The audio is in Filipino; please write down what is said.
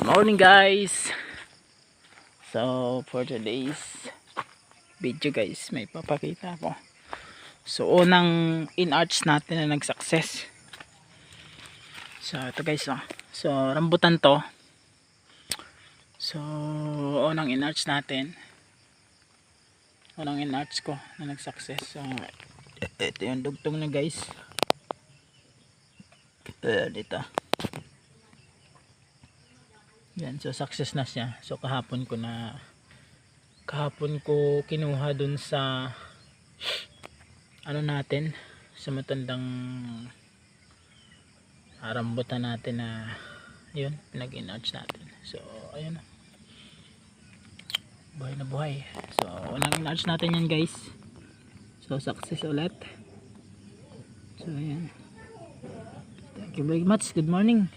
Morning guys. So for today's video guys, may papakita ako. So unang in-arch natin na nag-success. So ito guys, oh. So rambutan to. So unang in-arch natin. Unang in-arch ko na nag-success. So ito yung dugtong na guys. Dito. Yan, so success na siya. So kahapon ko kinuha dun sa ano natin, sa matandang rambutan natin na yun, pinag-in-arch natin. So ayun na, buhay na buhay. So unang in-arch natin yan guys. So success ulit. So ayan, thank you very much, good morning.